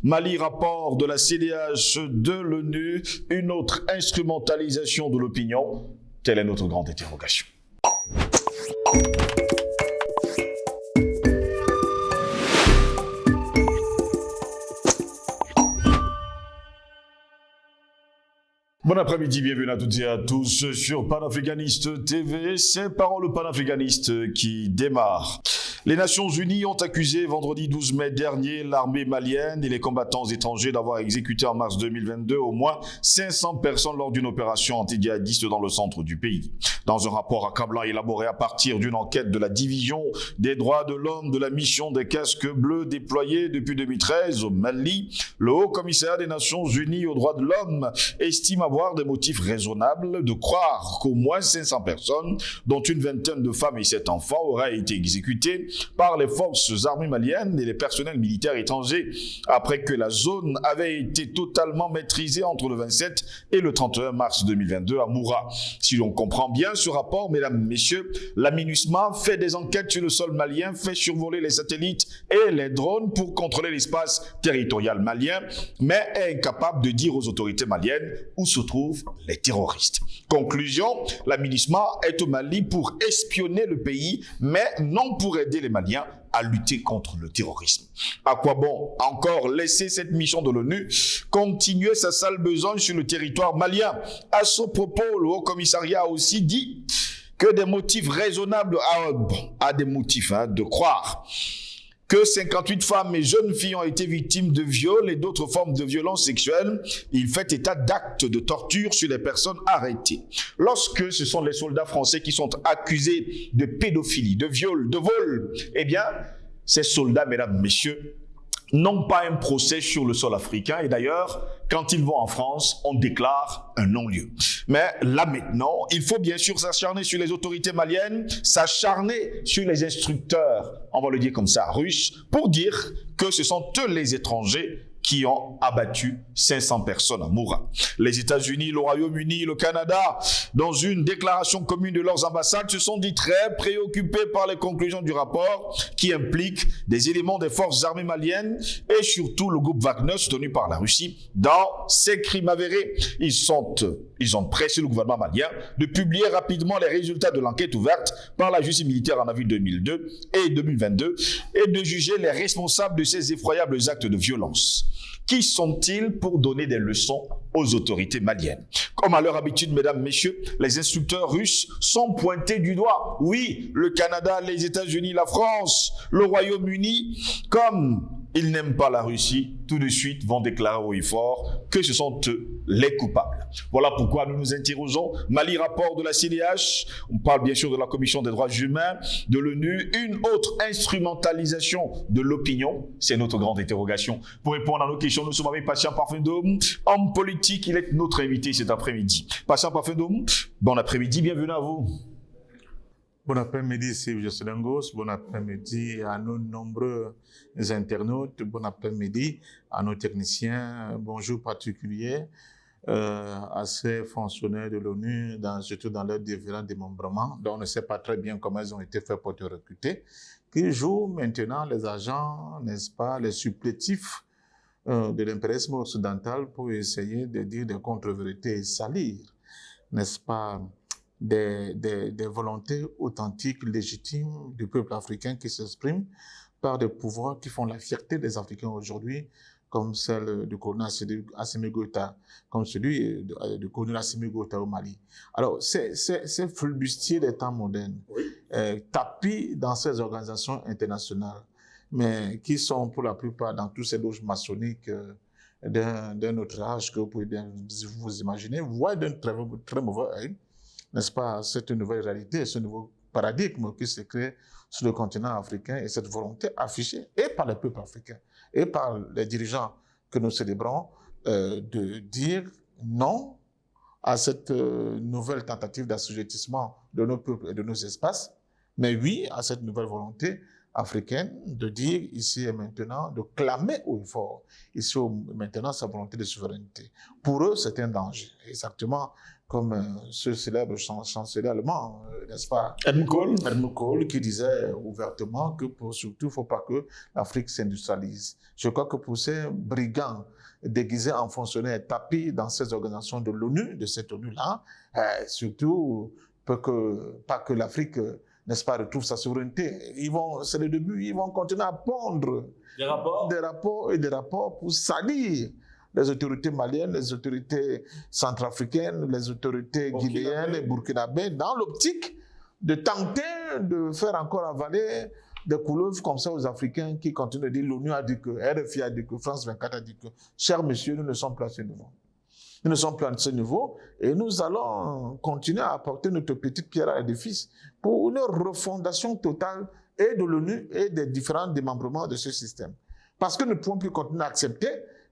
Mali, rapport de la CDH de l'ONU, une autre instrumentalisation de l'opinion. Telle est notre grande interrogation. Bon après-midi, bienvenue à toutes et à tous sur Panafricaniste TV. C'est Parole panafricaniste qui démarre. Les Nations Unies ont accusé vendredi 12 mai dernier l'armée malienne et les combattants étrangers d'avoir exécuté en mars 2022 au moins 500 personnes lors d'une opération anti-djihadiste dans le centre du pays. Dans un rapport accablant élaboré à partir d'une enquête de la division des droits de l'homme de la mission des casques bleus déployée depuis 2013 au Mali, le Haut Commissariat des Nations Unies aux droits de l'homme estime avoir des motifs raisonnables de croire qu'au moins 500 personnes, dont une vingtaine de femmes et 7 enfants, auraient été exécutées par les forces armées maliennes et les personnels militaires étrangers, après que la zone avait été totalement maîtrisée entre le 27 et le 31 mars 2022 à Moura. Si l'on comprend bien ce rapport, mesdames, messieurs, la MINUSMA fait des enquêtes sur le sol malien, fait survoler les satellites et les drones pour contrôler l'espace territorial malien, mais est incapable de dire aux autorités maliennes où se trouvent les terroristes. Conclusion, la MINUSMA est au Mali pour espionner le pays, mais non pour aider les Maliens à lutter contre le terrorisme. À quoi bon encore laisser cette mission de l'ONU continuer sa sale besogne sur le territoire malien? À ce propos, le Haut Commissariat a aussi dit que des motifs raisonnables a des motifs de croire que 58 femmes et jeunes filles ont été victimes de viols et d'autres formes de violences sexuelles. Il fait état d'actes de torture sur les personnes arrêtées. Lorsque ce sont les soldats français qui sont accusés de pédophilie, de viol, de vol, eh bien, ces soldats, mesdames, messieurs, n'ont pas un procès sur le sol africain. Et d'ailleurs, quand ils vont en France, on déclare un non-lieu. Mais là maintenant, il faut bien sûr s'acharner sur les autorités maliennes, s'acharner sur les instructeurs, on va le dire comme ça, russes, pour dire que ce sont eux les étrangers qui ont abattu 500 personnes à Moura. Les États-Unis, le Royaume-Uni, le Canada, dans une déclaration commune de leurs ambassades, se sont dit très préoccupés par les conclusions du rapport qui impliquent des éléments des forces armées maliennes et surtout le groupe Wagner soutenu par la Russie dans ces crimes avérés. Ils ont pressé le gouvernement malien de publier rapidement les résultats de l'enquête ouverte par la justice militaire en avril 2002 et 2022 et de juger les responsables de ces effroyables actes de violence. Qui sont-ils pour donner des leçons aux autorités maliennes? Comme à leur habitude, mesdames, messieurs, les instructeurs russes sont pointés du doigt. Oui, le Canada, les États-Unis, la France, le Royaume-Uni, comme ils n'aiment pas la Russie, tout de suite vont déclarer haut et fort que ce sont eux les coupables. Voilà pourquoi nous nous interrogeons. Mali, rapport de la CDH, on parle bien sûr de la Commission des droits humains, de l'ONU, une autre instrumentalisation de l'opinion, c'est notre grande interrogation. Pour répondre à nos questions, nous sommes avec Patient Parfendom, homme politique, il est notre invité cet après-midi. Patient Parfendom, bon après-midi, bienvenue à vous. Bon après-midi, Sylvie Josselengos. Bon après-midi à nos nombreux internautes. Bon après-midi à nos techniciens. Bonjour particulier à ces fonctionnaires de l'ONU, surtout dans leurs différents démembrements, dont on ne sait pas très bien comment ils ont été faits pour te recruter, qui jouent maintenant les agents, n'est-ce pas, les supplétifs de l'impérialisme occidental pour essayer de dire des contre-vérités et salir, n'est-ce pas, des volontés authentiques, légitimes du peuple africain qui s'expriment par des pouvoirs qui font la fierté des Africains aujourd'hui, comme celle du colonel Assimi Goïta, comme celui du colonel Assimi Goïta au Mali. Alors, ces flibustiers des temps modernes, tapis dans ces organisations internationales, mais qui sont pour la plupart dans tous ces loges maçonniques d'un autre âge que vous pouvez bien vous imaginer, voient d'un très mauvais œil, n'est-ce pas, cette nouvelle réalité, ce nouveau paradigme qui se crée sur le continent africain et cette volonté affichée et par le peuple africain et par les dirigeants que nous célébrons de dire non à cette nouvelle tentative d'assujettissement de nos peuples et de nos espaces, mais oui à cette nouvelle volonté africaine de dire ici et maintenant, de clamer haut et fort ici et maintenant sa volonté de souveraineté. Pour eux, c'est un danger. Exactement comme ce célèbre chancelier allemand, n'est-ce pas? Helmut Kohl, qui disait ouvertement que surtout, il ne faut pas que l'Afrique s'industrialise. Je crois que pour ces brigands déguisés en fonctionnaires tapis dans ces organisations de l'ONU, de cette ONU-là, surtout, pas que l'Afrique, n'est-ce pas, retrouve sa souveraineté. C'est le début, ils vont continuer à pondre des rapports pour salir les autorités maliennes, les autorités centrafricaines, les autorités guinéennes et burkinabées, dans l'optique de tenter de faire encore avaler des couleuvres comme ça aux Africains qui continuent de dire l'ONU a dit que, RFI a dit que, France 24 a dit que, chers messieurs, nous ne sommes plus à ce niveau. Nous ne sommes plus à ce niveau et nous allons continuer à apporter notre petite pierre à l'édifice pour une refondation totale et de l'ONU et des différents démembrements de ce système. Parce que nous ne pouvons plus continuer à accepter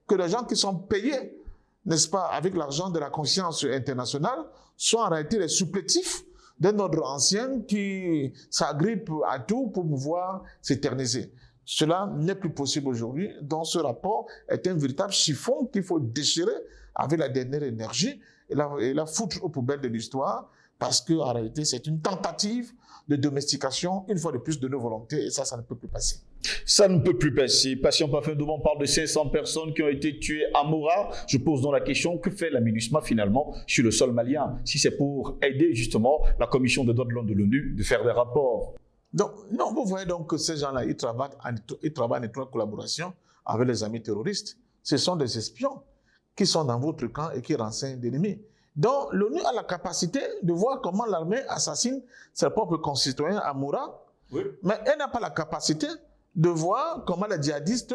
que les gens qui sont payés, n'est-ce pas, avec l'argent de la conscience internationale, soient en réalité les supplétifs d'un ordre ancien qui s'agrippe à tout pour pouvoir s'éterniser. Cela n'est plus possible aujourd'hui. Donc ce rapport est un véritable chiffon qu'il faut déchirer avec la dernière énergie et la foutre aux poubelles de l'histoire, parce qu'en réalité, c'est une tentative de domestication, une fois de plus, de nos volontés, et ça ne peut plus passer. Ça ne peut plus passer. Patient Parfum Douban parle de 500 personnes qui ont été tuées à Mora. Je pose donc la question, que fait la MINUSMA finalement sur le sol malien, si c'est pour aider justement la commission des droits de l'homme de l'ONU de faire des rapports? Donc, non, vous voyez donc que ces gens-là, ils travaillent en étroite collaboration avec les amis terroristes. Ce sont des espions qui sont dans votre camp et qui renseignent l'ennemi. Donc, l'ONU a la capacité de voir comment l'armée assassine ses propres concitoyens à Mora, oui, mais elle n'a pas la capacité de voir comment les djihadistes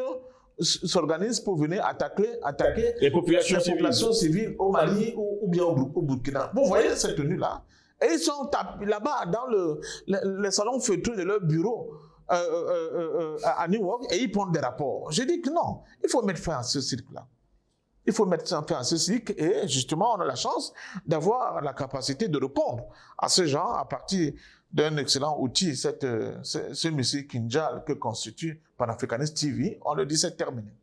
s'organisent pour venir attaquer les populations civiles au Mali ou bien au Burkina. Vous voyez cette tenue-là? Et ils sont là-bas dans le salon feutré de leur bureau à New York et ils prennent des rapports. Je dis que non, il faut mettre fin à ce cirque-là. Il faut mettre fin à ce cycle et justement, on a la chance d'avoir la capacité de répondre à ce genre à partir d'un excellent outil, ce missile Kinjal que constitue Panafricanist TV. On le dit, c'est terminé.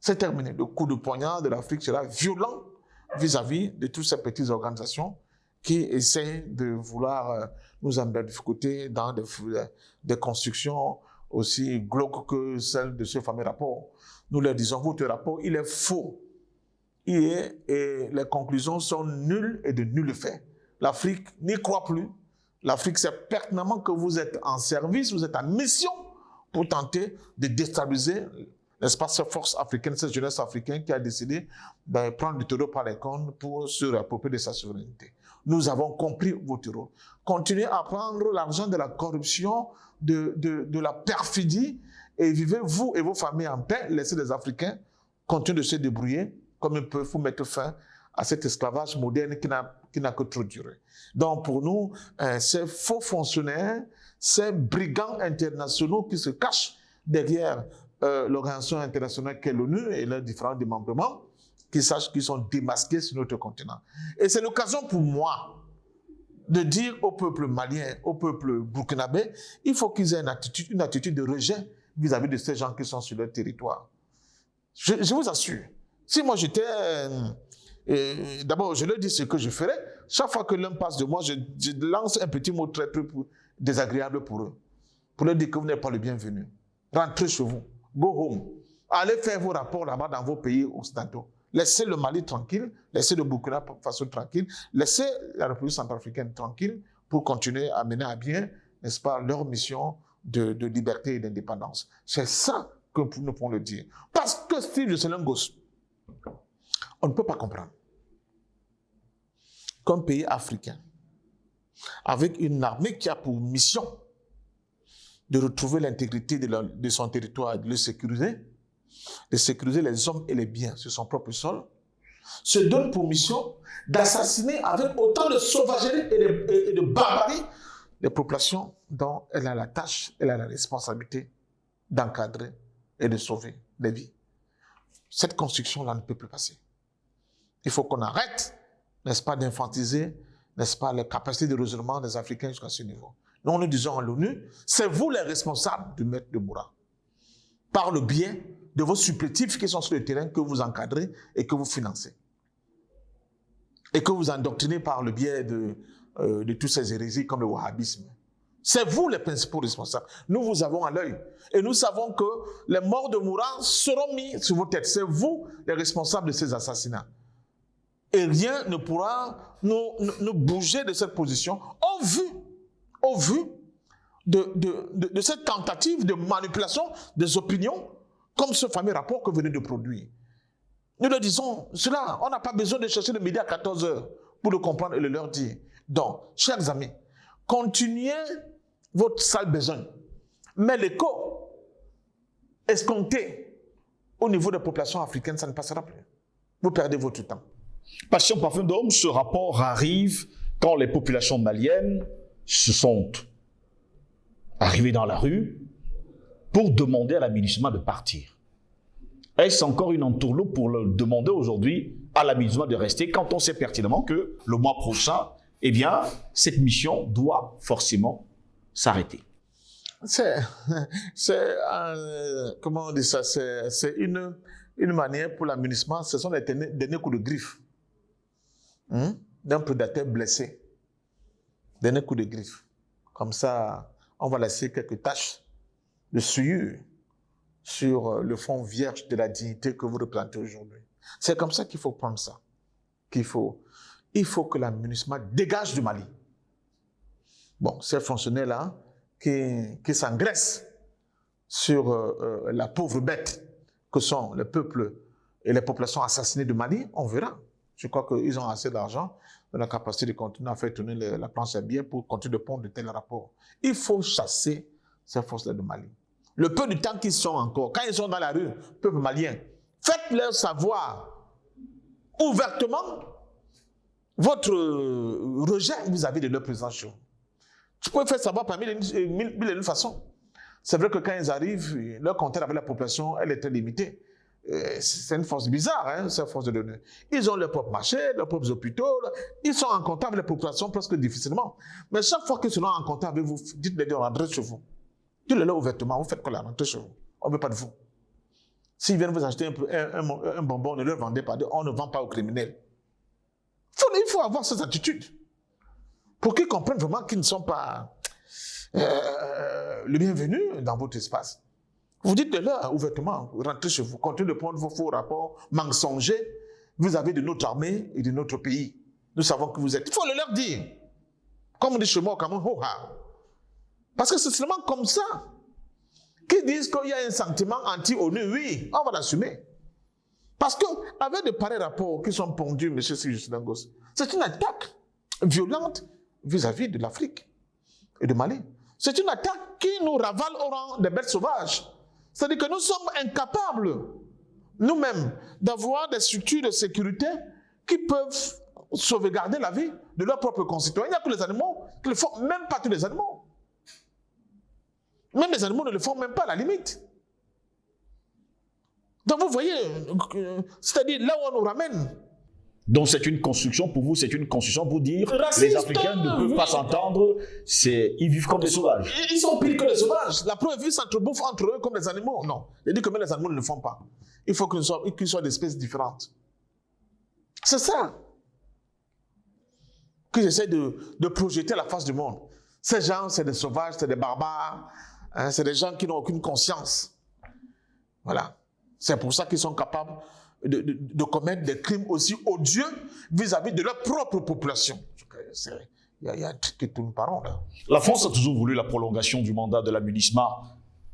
C'est terminé. Le coup de poignard de l'Afrique sera violent vis-à-vis de toutes ces petites organisations qui essaient de vouloir nous amener à difficulté dans des constructions aussi glauques que celles de ce fameux rapport. Nous leur disons, votre rapport, il est faux. Et les conclusions sont nulles et de nul fait. L'Afrique n'y croit plus. L'Afrique sait pertinemment que vous êtes en service, vous êtes en mission pour tenter de déstabiliser, n'est-ce pas, cette force africaine, cette jeunesse africaine qui a décidé de prendre le taureau par les cornes pour se réapproprier de sa souveraineté. Nous avons compris votre rôle. Continuez à prendre l'argent de la corruption, de la perfidie, et vivez vous et vos familles en paix. Laissez les Africains continuer de se débrouiller comme ils peuvent pour mettre fin à cet esclavage moderne qui n'a que trop duré. Donc pour nous, ces faux fonctionnaires, ces brigands internationaux qui se cachent derrière l'organisation internationale qu'est l'ONU et leurs différents démembrements, qu'ils sachent qu'ils sont démasqués sur notre continent. Et c'est l'occasion pour moi de dire au peuple malien, au peuple burkinabé, il faut qu'ils aient une attitude de rejet vis-à-vis de ces gens qui sont sur leur territoire. Je vous assure, si moi j'étais... D'abord, je leur dis ce que je ferais. Chaque fois que l'un passe de moi, je lance un petit mot très désagréable pour eux. Pour leur dire que vous n'êtes pas le bienvenu. Rentrez chez vous. Go home. Allez faire vos rapports là-bas dans vos pays occidentaux. Laissez le Mali tranquille. Laissez le Burkina Faso tranquille. Laissez la République centrafricaine tranquille pour continuer à mener à bien, n'est-ce pas, leur mission de liberté et d'indépendance. C'est ça que nous pouvons le dire. Parce que Steve Jocelyn Ngoz, on ne peut pas comprendre qu'un pays africain, avec une armée qui a pour mission de retrouver l'intégrité de son territoire et de le sécuriser, de sécuriser les hommes et les biens sur son propre sol, se donne pour mission d'assassiner avec autant de sauvagerie et de barbarie les populations dont elle a la tâche, elle a la responsabilité d'encadrer et de sauver des vies. Cette construction-là ne peut plus passer. Il faut qu'on arrête, n'est-ce pas, d'infantiliser, n'est-ce pas, les capacités de raisonnement des Africains jusqu'à ce niveau. nous disons à l'ONU, c'est vous les responsables de Maître Demoura. Par le biais de vos supplétifs qui sont sur le terrain que vous encadrez et que vous financez. Et que vous endoctrinez par le biais de toutes ces hérésies comme le wahhabisme. C'est vous les principaux responsables. Nous vous avons à l'œil. Et nous savons que les morts de Moura seront mis sur vos têtes. C'est vous les responsables de ces assassinats. Et rien ne pourra nous bouger de cette position au vu de cette tentative de manipulation des opinions, comme ce fameux rapport que vous venez de produire. Nous leur disons cela, on n'a pas besoin de chercher le midi à 14h pour le comprendre et le leur dire. Donc, chers amis, continuez votre sale besogne, mais l'écho escompté au niveau des populations africaines, ça ne passera plus. Vous perdez votre temps. Passion Parfum d'Homme, ce rapport arrive quand les populations maliennes se sont arrivées dans la rue pour demander à la MINUSMA de partir. Est-ce encore une entourloupe pour le demander aujourd'hui à la MINUSMA de rester quand on sait pertinemment que le mois prochain, eh bien, cette mission doit forcément s'arrêter? Comment on dit ça? C'est une manière pour la MINUSMA, ce sont les derniers coups de griffe d'un prédateur blessé. Dernier coup de griffe. Comme ça, on va laisser quelques taches de souillure sur le fond vierge de la dignité que vous représentez aujourd'hui. C'est comme ça qu'il faut prendre ça. Il faut que la MINUSMA dégage du Mali. Bon, ces fonctionnaires-là qui s'engraissent sur la pauvre bête que sont le peuple et les populations assassinées du Mali, on verra. Je crois qu'ils ont assez d'argent, de la capacité de continuer à faire tourner la planche à billets pour continuer de prendre de tels rapports. Il faut chasser ces forces-là du Mali. Le peu de temps qu'ils sont encore, quand ils sont dans la rue, peuple malien, faites-leur savoir ouvertement votre rejet vis-à-vis de leur présence chez vous. Tu peux faire savoir par mille et une façons. C'est vrai que quand ils arrivent, leur contact avec la population, elle est très limitée. C'est une force bizarre, hein, cette force de l'ONU. Ils ont leurs propres marchés, leurs propres hôpitaux. Ils sont en contact avec la population presque difficilement. Mais chaque fois qu'ils sont en contact avec vous, dites-les de rentrer chez vous. Dites-le là ouvertement, vous faites quoi là, rentrez chez vous. On ne veut pas de vous. S'ils viennent vous acheter un bonbon, ne leur vendez pas. On ne vend pas aux criminels. Il faut avoir cette attitude. Pour qu'ils comprennent vraiment qu'ils ne sont pas le bienvenu dans votre espace. Vous dites de là ouvertement, rentrez chez vous, continuez de prendre vos faux rapports mensongers vis-à-vis de notre armée et de notre pays. Nous savons que vous êtes. Il faut le leur dire. Comme on dit chez moi au Cameroun, parce que c'est seulement comme ça qu'ils disent qu'il y a un sentiment anti-ONU. Oui, on va l'assumer. Parce qu'avec de pareils rapports qui sont pondus, M. Sylvestre, c'est une attaque violente vis-à-vis de l'Afrique et de Mali. C'est une attaque qui nous ravale au rang des bêtes sauvages. C'est-à-dire que nous sommes incapables, nous-mêmes, d'avoir des structures de sécurité qui peuvent sauvegarder la vie de leurs propres concitoyens. Il n'y a que les animaux qui le font, même pas tous les animaux. Même les animaux ne le font même pas à la limite. Donc vous voyez, c'est-à-dire là où on nous ramène. Donc c'est une construction pour vous, c'est une construction pour dire les Africains ne peuvent pas s'entendre, ils vivent comme des sauvages. Ils sont pires que les sauvages. La preuve, ils s'entrebouffent entre eux comme les animaux. Non, je dis que même les animaux ne le font pas. Il faut qu'ils soient d'espèces différentes. C'est ça que j'essaie de projeter à la face du monde. Ces gens, c'est des sauvages, c'est des barbares, hein, c'est des gens qui n'ont aucune conscience. Voilà. C'est pour ça qu'ils sont capables de commettre des crimes aussi odieux vis-à-vis de leur propre population. Il y a un truc qui tourne par rond là. La France a toujours voulu la prolongation du mandat de la MINUSMA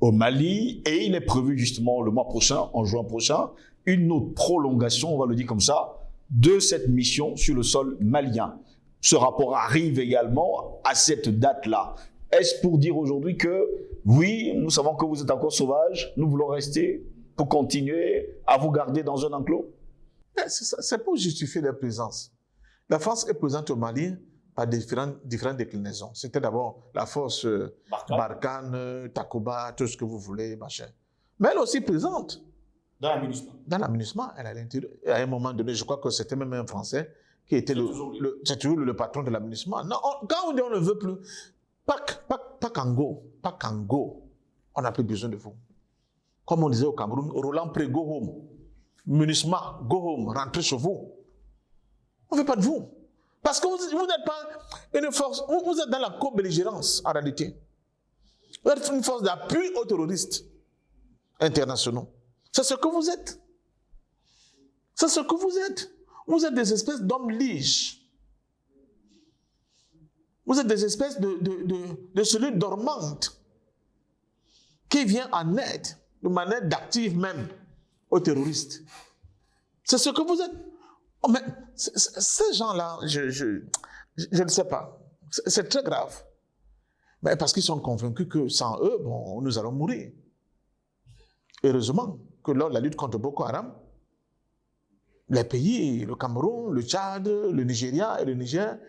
au Mali et il est prévu justement le mois prochain, en juin prochain, une autre prolongation, on va le dire comme ça, de cette mission sur le sol malien. Ce rapport arrive également à cette date-là. Est-ce pour dire aujourd'hui que oui, nous savons que vous êtes encore sauvages, nous voulons rester pour continuer à vous garder dans un enclos? C'est pour justifier leur présence. La France est présente au Mali par différentes déclinaisons. C'était d'abord la force Barkhane, Takuba, tout ce que vous voulez, machin. Mais elle est aussi présente. Dans la MINUSMA. Dans la MINUSMA, elle est à l'intérieur. À un moment donné, je crois que c'était même un Français qui était toujours le patron de la MINUSMA. Non, quand on dit on ne veut plus, Pas Kango. On n'a plus besoin de vous. Comme on disait au Cameroun, Roland Pré, go home. Munisma, go home, rentrez chez vous. On ne veut pas de vous. Parce que vous n'êtes pas une force, vous êtes dans la co-belligérance en réalité. Vous êtes une force d'appui aux terroristes internationaux. C'est ce que vous êtes. C'est ce que vous êtes. Vous êtes des espèces d'hommes liges. Vous êtes des espèces de cellules dormantes qui viennent en aide, de manière d'active même, aux terroristes. C'est ce que vous êtes. Oh, mais ces gens-là, je ne sais pas. C'est très grave. Mais parce qu'ils sont convaincus que sans eux, bon, nous allons mourir. Heureusement que lors de la lutte contre Boko Haram, les pays, le Cameroun, le Tchad, le Nigeria et le Niger,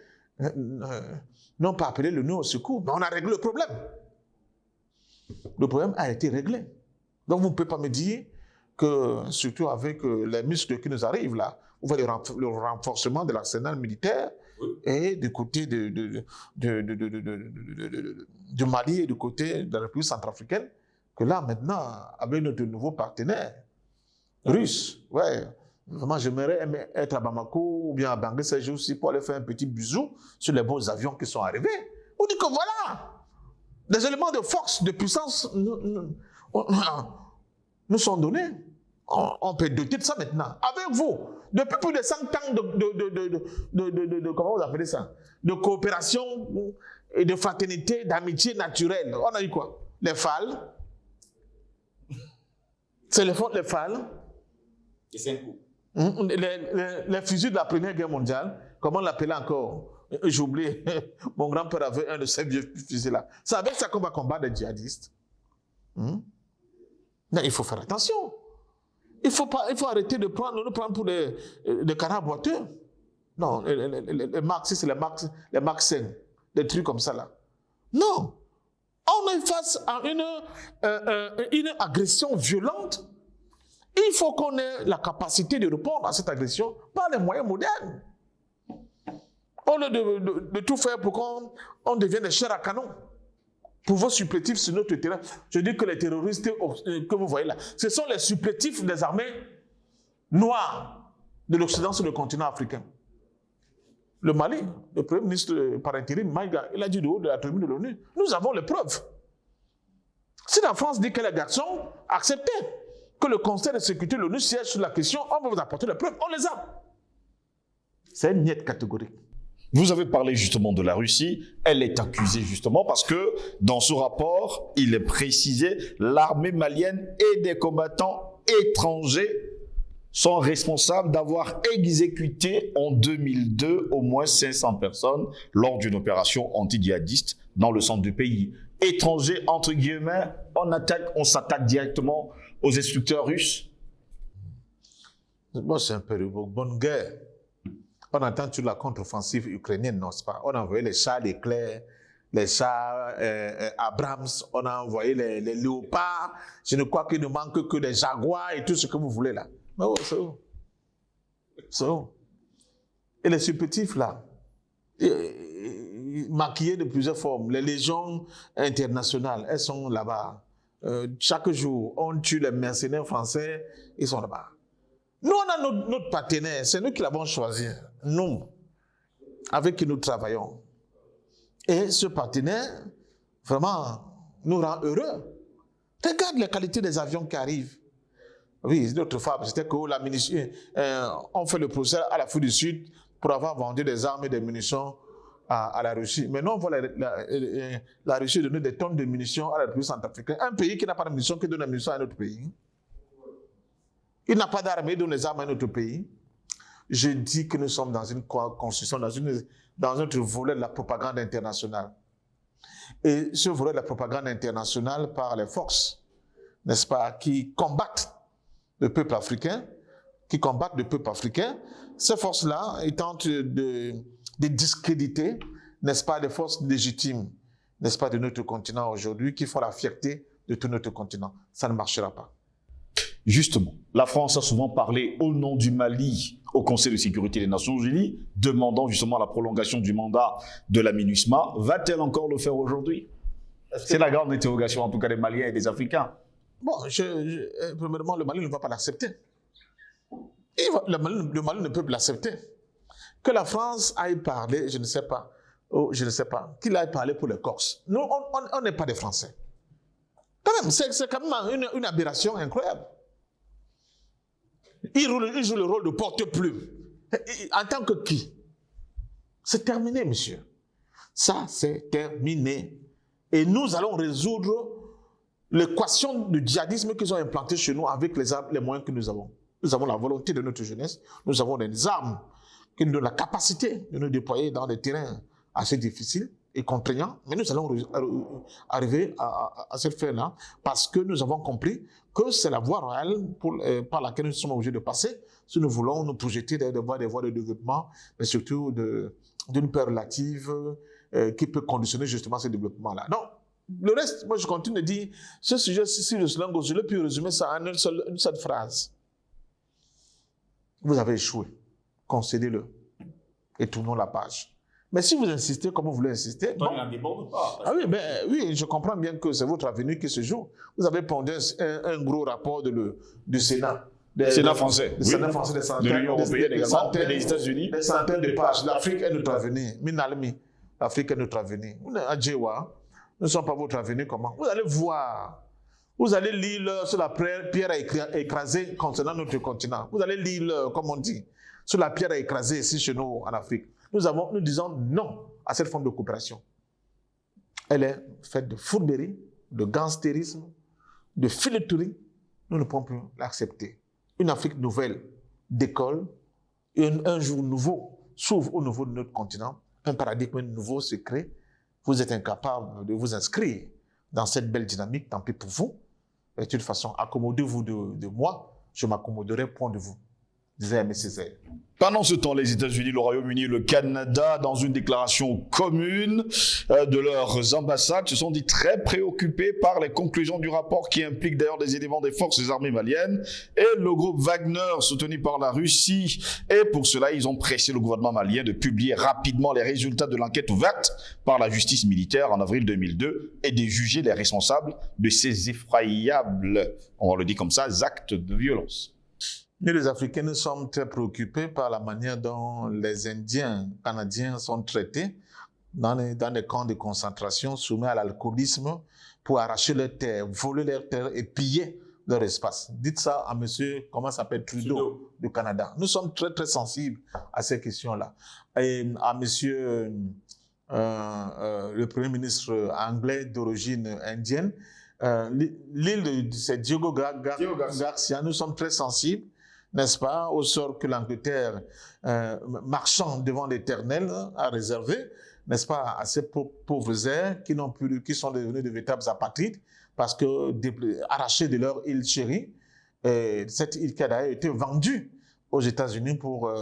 n'ont pas appelé le nous au secours. Mais on a réglé le problème. Le problème a été réglé. Donc vous ne pouvez pas me dire que, surtout avec les muscles qui nous arrivent là, vous voyez le renforcement de l'arsenal militaire et du côté du Mali et du côté de la République centrafricaine, que là maintenant, avec notre nouveau partenaire russe, ouais, vraiment j'aimerais être à Bamako ou bien à Bangui ces jours-ci pour aller faire un petit bisou sur les beaux avions qui sont arrivés. On dit que voilà, des éléments de force, de puissance nous sont donnés. On peut doter de ça maintenant. Avec vous, depuis plus de 100 ans comment vous appelez ça? De coopération et de fraternité, d'amitié naturelle. On a eu quoi? Les FAL. C'est les FAL. Et 5 coups. Les fusils de la Première Guerre mondiale, comment on l'appelait encore? J'ai oublié. Mon grand-père avait un de ces vieux fusils-là. C'est avec ça qu'on va combattre les djihadistes. Mais il faut faire attention. Il faut arrêter de nous prendre pour des canards boiteux. Non, les marxistes, les marxiens, des trucs comme ça là. Non. On est face à une agression violente. Il faut qu'on ait la capacité de répondre à cette agression par les moyens modernes. Au lieu de tout faire pour qu'on devienne des chairs à canon. Pour vos supplétifs sur notre terrain. Je dis que les terroristes que vous voyez là, ce sont les supplétifs des armées noires de l'Occident sur le continent africain. Le Mali, le Premier ministre par intérim, Maïga, il a dit de haut de la tribune de l'ONU, nous avons les preuves. Si la France dit que les garçons acceptaient que le Conseil de sécurité de l'ONU siège sur la question, on va vous apporter les preuves, on les a. C'est une niette catégorique. Vous avez parlé justement de la Russie. Elle est accusée justement parce que dans ce rapport, il est précisé l'armée malienne et des combattants étrangers sont responsables d'avoir exécuté en 2002 au moins 500 personnes lors d'une opération anti-djihadiste dans le centre du pays. Étrangers, entre guillemets, on s'attaque directement aux instructeurs russes. Moi, c'est un peu de bonne guerre. On entend sur la contre-offensive ukrainienne, n'est-ce pas? On a envoyé les chars d'éclair, les chars Abrams, on a envoyé les léopards. Je ne crois qu'il ne manque que des jaguars et tout ce que vous voulez là. Mais oh, c'est où? C'est où? Et les supplétifs là, maquillés de plusieurs formes, les légions internationales, elles sont là-bas. Chaque jour, on tue les mercenaires français, ils sont là-bas. Nous, on a notre partenaire, c'est nous qui l'avons choisi, nous, avec qui nous travaillons. Et ce partenaire, vraiment, nous rend heureux. Regarde les qualités des avions qui arrivent. Oui, notre femme, c'était que on fait le procès à l'Afrique du Sud pour avoir vendu des armes et des munitions à la Russie. Mais nous, on voit la Russie donner des tonnes de munitions à la République centrafricaine. Un pays qui n'a pas de munitions, qui donne des munitions à un autre pays. Il n'a pas d'armée, il donne les armes à notre pays. Je dis que nous sommes dans une construction, dans un autre volet de la propagande internationale. Et ce volet de la propagande internationale par les forces, n'est-ce pas, qui combattent le peuple africain, ces forces-là, ils tentent de discréditer, n'est-ce pas, les forces légitimes, n'est-ce pas, de notre continent aujourd'hui, qui font la fierté de tout notre continent. Ça ne marchera pas. Justement, la France a souvent parlé au nom du Mali au Conseil de sécurité des Nations Unies, demandant justement la prolongation du mandat de la MINUSMA. Va-t-elle encore le faire aujourd'hui? C'est la grande interrogation, en tout cas des Maliens et des Africains. Bon, premièrement, le Mali ne va pas l'accepter. Le Mali ne peut pas l'accepter. Que la France aille parler, je ne sais pas, qu'il aille parler pour les Corses. Nous, on n'est pas des Français. Quand même, c'est quand même une aberration incroyable. Il joue le rôle de porte-plume. En tant que qui? C'est terminé, monsieur. Ça, c'est terminé. Et nous allons résoudre l'équation du djihadisme qu'ils ont implanté chez nous avec les moyens que nous avons. Nous avons la volonté de notre jeunesse, nous avons des armes qui nous donnent la capacité de nous déployer dans des terrains assez difficiles et contraignants, mais nous allons arriver à cette fin-là parce que nous avons compris que c'est la voie royale par laquelle nous sommes obligés de passer si nous voulons nous projeter des voies de développement, mais surtout d'une paix relative qui peut conditionner justement ce développement-là. Donc, le reste, moi je continue de dire, ce sujet, si le slogan, je l'ai pu résumer ça en une seule phrase. Vous avez échoué, concédez-le et tournons la page. Mais si vous insistez comme vous voulez insister... Toi, il en déborde pas. Ah oui, oui, je comprends bien que c'est votre avenir qui se joue. Vous avez pondu un gros rapport du Sénat. Sénat français. Le Sénat français des centaines. De l'Union européenne également, et des États-Unis. Des centaines de pages. L'Afrique est notre avenir. Minalmi, l'Afrique est notre avenir. À Djewa, nous ne sommes pas votre avenir comment? Vous allez voir. Vous allez lire sur la pierre à écraser concernant notre continent. Vous allez lire, comme on dit, sur la pierre à écraser ici chez nous en Afrique. Nous disons non à cette forme de coopération. Elle est faite de fourberie, de gangstérisme, de fileterie. Nous ne pouvons plus l'accepter. Une Afrique nouvelle décolle et un jour nouveau s'ouvre au niveau de notre continent. Un paradigme nouveau se crée. Vous êtes incapable de vous inscrire dans cette belle dynamique, tant pis pour vous. Et de toute façon, accommodez-vous de moi, je m'accommoderai point de vous, disait Aimé Césaire. Pendant ce temps, les États-Unis, le Royaume-Uni et le Canada, dans une déclaration commune de leurs ambassades, se sont dit très préoccupés par les conclusions du rapport qui implique d'ailleurs des éléments des forces armées maliennes et le groupe Wagner soutenu par la Russie. Et pour cela, ils ont pressé le gouvernement malien de publier rapidement les résultats de l'enquête ouverte par la justice militaire en avril 2002 et de juger les responsables de ces effroyables, on va le dire comme ça, actes de violence. Nous, les Africains, nous sommes très préoccupés par la manière dont les Indiens canadiens sont traités dans les camps de concentration, soumis à l'alcoolisme pour arracher leurs terres, voler leurs terres et piller leur espace. Dites ça à monsieur, comment s'appelle, Trudeau du Canada. Nous sommes très, très sensibles à ces questions-là. Et à monsieur le Premier ministre anglais d'origine indienne, l'île, c'est Diego Garcia, nous sommes très sensibles, n'est-ce pas, au sort que l'Angleterre, marchant devant l'Éternel, a réservé, n'est-ce pas, à ces pauvres airs qui sont devenus de véritables apatrides, parce que arrachés de leur île chérie, cette île qui a d'ailleurs été vendue aux États-Unis pour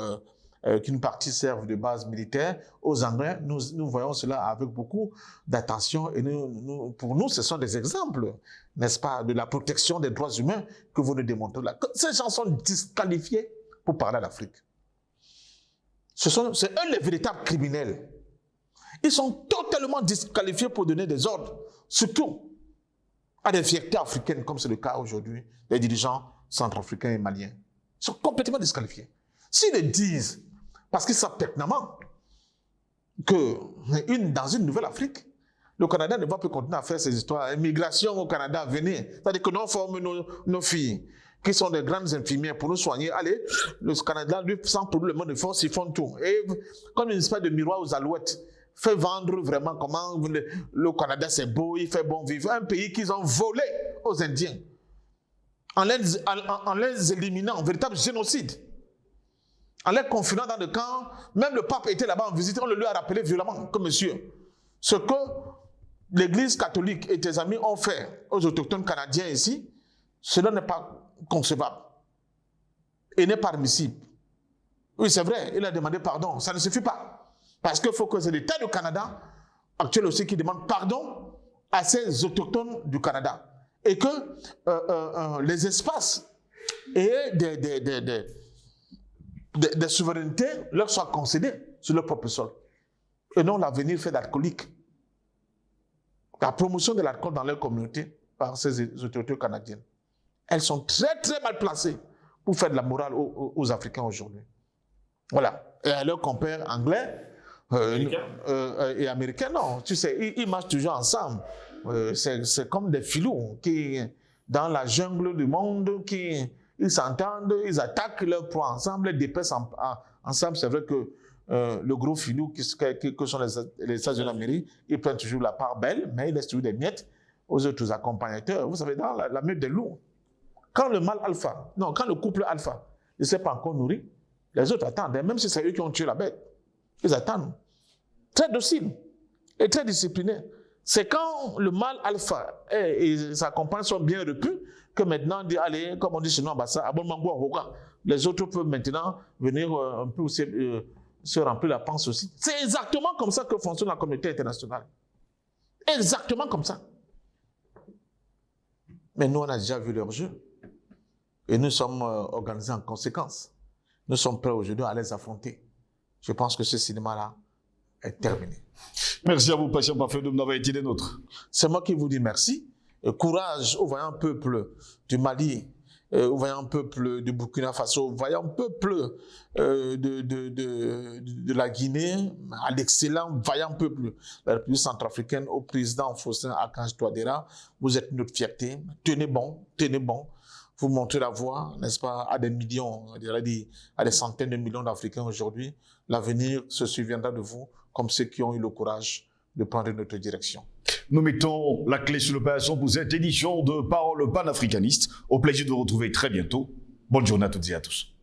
qu'une partie serve de base militaire aux Anglais. Nous voyons cela avec beaucoup d'attention et pour nous, ce sont des exemples, n'est-ce pas, de la protection des droits humains que vous nous démontrez là. Ces gens sont disqualifiés pour parler à l'Afrique. C'est eux les véritables criminels. Ils sont totalement disqualifiés pour donner des ordres, surtout à des fiertés africaines, comme c'est le cas aujourd'hui des dirigeants centrafricains et maliens. Ils sont complètement disqualifiés. S'ils le disent, parce qu'ils savent pertinemment que dans une nouvelle Afrique, le Canada ne va plus continuer à faire ces histoires. Immigration au Canada, venez. C'est-à-dire que nous formons nos filles, qui sont des grandes infirmières pour nous soigner. Allez, le Canada, lui, sans problème de force, ils font tout. Et comme une espèce de miroir aux alouettes, fait vendre vraiment comment le Canada c'est beau, il fait bon vivre. Un pays qu'ils ont volé aux Indiens, en les éliminant, un véritable génocide. En les confinant dans le camp, même le pape était là-bas en visite, on le lui a rappelé violemment que monsieur, ce que l'Église catholique et tes amis ont fait aux autochtones canadiens ici, cela n'est pas concevable et n'est pas admissible. Oui, c'est vrai, il a demandé pardon, ça ne suffit pas. Parce qu'il faut que c'est l'État du Canada, actuel aussi, qui demande pardon à ces autochtones du Canada. Et que les espaces et des souverainetés leur soient concédées sur leur propre sol. Et non l'avenir fait d'alcooliques. La promotion de l'alcool dans leur communauté par ces autorités canadiennes. Elles sont très très mal placées pour faire de la morale aux Africains aujourd'hui. Voilà. Et à leurs compères anglais et américains, non. Tu sais, ils marchent toujours ensemble. C'est comme des filous qui, dans la jungle du monde, ils s'entendent, ils attaquent leurs proies ensemble, les dépêchent ensemble. C'est vrai que le gros filou que sont les États-Unis d'Amérique, ils prennent toujours la part belle, mais ils laissent toujours des miettes aux autres accompagnateurs. Vous savez, dans la meute des loups, quand le couple alpha ne s'est pas encore nourri, les autres attendent, même si c'est eux qui ont tué la bête. Ils attendent. Très dociles et très disciplinés. C'est quand le mâle alpha et sa compagne sont bien repus que maintenant, allez, comme on dit chez nous, les autres peuvent maintenant venir un peu se remplir la panse aussi. C'est exactement comme ça que fonctionne la communauté internationale. Exactement comme ça. Mais nous, on a déjà vu leur jeu. Et nous sommes organisés en conséquence. Nous sommes prêts aujourd'hui à les affronter. Je pense que ce cinéma-là est terminé. Merci à vous, patient parfait, de m'avoir été des nôtres. C'est moi qui vous dis merci. Courage au vaillant peuple du Mali, au vaillant peuple du Burkina Faso, au vaillant peuple de la Guinée, à l'excellent vaillant peuple de la République centrafricaine, au président Faustin Archange Touadéra. Vous êtes notre fierté. Tenez bon, tenez bon. Vous montrez la voie, n'est-ce pas, à des millions, à des centaines de millions d'Africains aujourd'hui. L'avenir se souviendra de vous comme ceux qui ont eu le courage de prendre notre direction. Nous mettons la clé sur le paillasson pour cette édition de Parole panafricaniste. Au plaisir de vous retrouver très bientôt. Bonne journée à toutes et à tous.